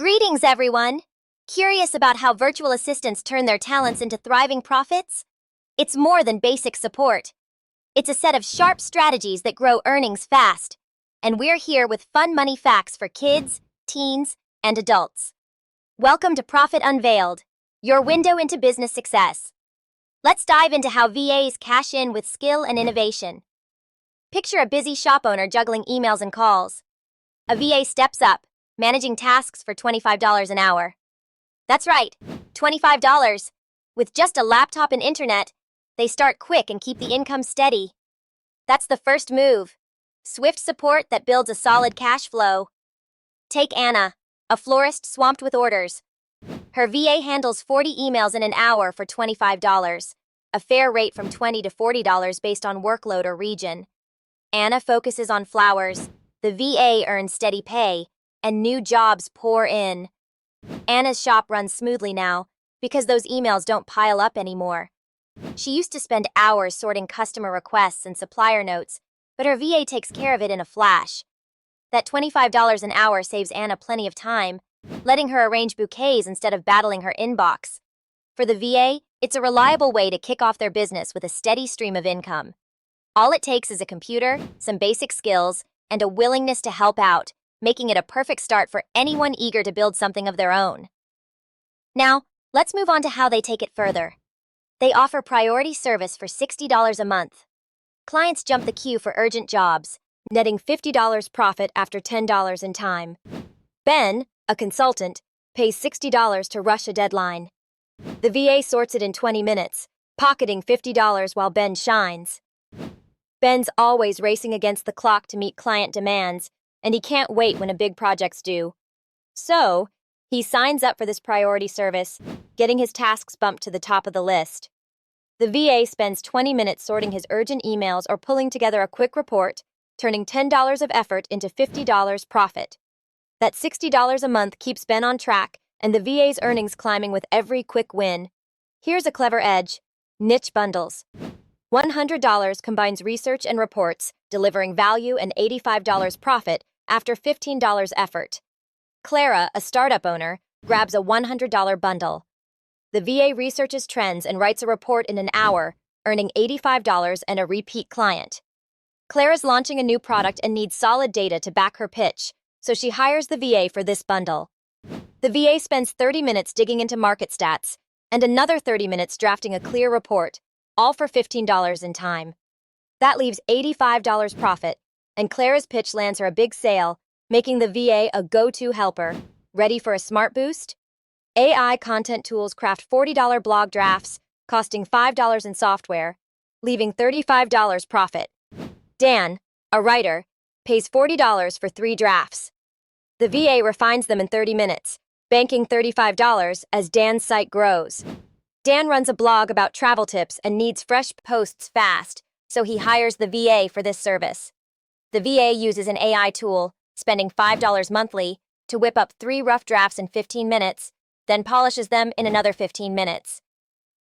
Greetings, everyone! Curious about how virtual assistants turn their talents into thriving profits? It's more than basic support. It's a set of sharp strategies that grow earnings fast. And we're here with fun money facts for kids, teens, and adults. Welcome to Profit Unveiled, your window into business success. Let's dive into how VAs cash in with skill and innovation. Picture a busy shop owner juggling emails and calls. A VA steps up, managing tasks for $25 an hour. That's right, $25. With just a laptop and internet, they start quick and keep the income steady. That's the first move. Swift support that builds a solid cash flow. Take Anna, a florist swamped with orders. Her VA handles 40 emails in an hour for $25, a fair rate from $20 to $40 based on workload or region. Anna focuses on flowers, the VA earns steady pay, and new jobs pour in. Anna's shop runs smoothly now because those emails don't pile up anymore. She used to spend hours sorting customer requests and supplier notes, but her VA takes care of it in a flash. That $25 an hour saves Anna plenty of time, letting her arrange bouquets instead of battling her inbox. For the VA, it's a reliable way to kick off their business with a steady stream of income. All it takes is a computer, some basic skills, and a willingness to help out, making it a perfect start for anyone eager to build something of their own. Now, let's move on to how they take it further. They offer priority service for $60 a month. Clients jump the queue for urgent jobs, netting $50 profit after $10 in time. Ben, a consultant, pays $60 to rush a deadline. The VA sorts it in 20 minutes, pocketing $50 while Ben shines. Ben's always racing against the clock to meet client demands, and he can't wait when a big project's due. So, he signs up for this priority service, getting his tasks bumped to the top of the list. The VA spends 20 minutes sorting his urgent emails or pulling together a quick report, turning $10 of effort into $50 profit. That $60 a month keeps Ben on track, and the VA's earnings climbing with every quick win. Here's a clever edge: niche bundles. $100 combines research and reports, delivering value and $85 profit after $15 effort. Clara, a startup owner, grabs a $100 bundle. The VA researches trends and writes a report in an hour, earning $85 and a repeat client. Clara's launching a new product and needs solid data to back her pitch, so she hires the VA for this bundle. The VA spends 30 minutes digging into market stats and another 30 minutes drafting a clear report, all for $15 in time. That leaves $85 profit, and Clara's pitch lands her a big sale, making the VA a go-to helper. Ready for a smart boost? AI content tools craft $40 blog drafts, costing $5 in software, leaving $35 profit. Dan, a writer, pays $40 for 3 drafts. The VA refines them in 30 minutes, banking $35 as Dan's site grows. Dan runs a blog about travel tips and needs fresh posts fast, so he hires the VA for this service. The VA uses an AI tool, spending $5 monthly, to whip up 3 rough drafts in 15 minutes, then polishes them in another 15 minutes.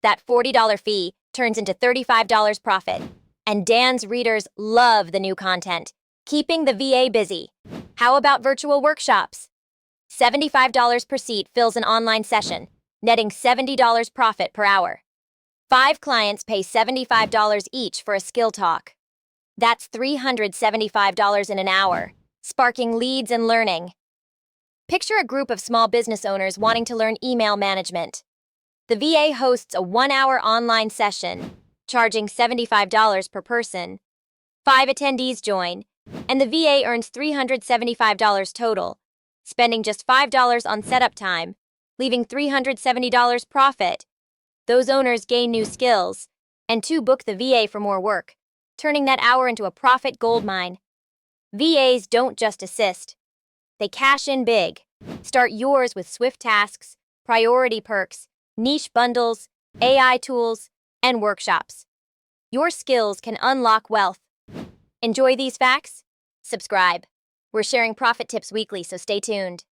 That $40 fee turns into $35 profit, and Dan's readers love the new content, keeping the VA busy. How about virtual workshops? $75 per seat fills an online session, netting $70 profit per hour. 5 clients pay $75 each for a skill talk. That's $375 in an hour, sparking leads and learning. Picture a group of small business owners wanting to learn email management. The VA hosts a 1-hour online session, charging $75 per person. 5 attendees join, and the VA earns $375 total, spending just $5 on setup time, leaving $370 profit. Those owners gain new skills, and 2 book the VA for more work, turning that hour into a profit goldmine. VAs don't just assist. They cash in big. Start yours with swift tasks, priority perks, niche bundles, AI tools, and workshops. Your skills can unlock wealth. Enjoy these facts? Subscribe. We're sharing profit tips weekly, so stay tuned.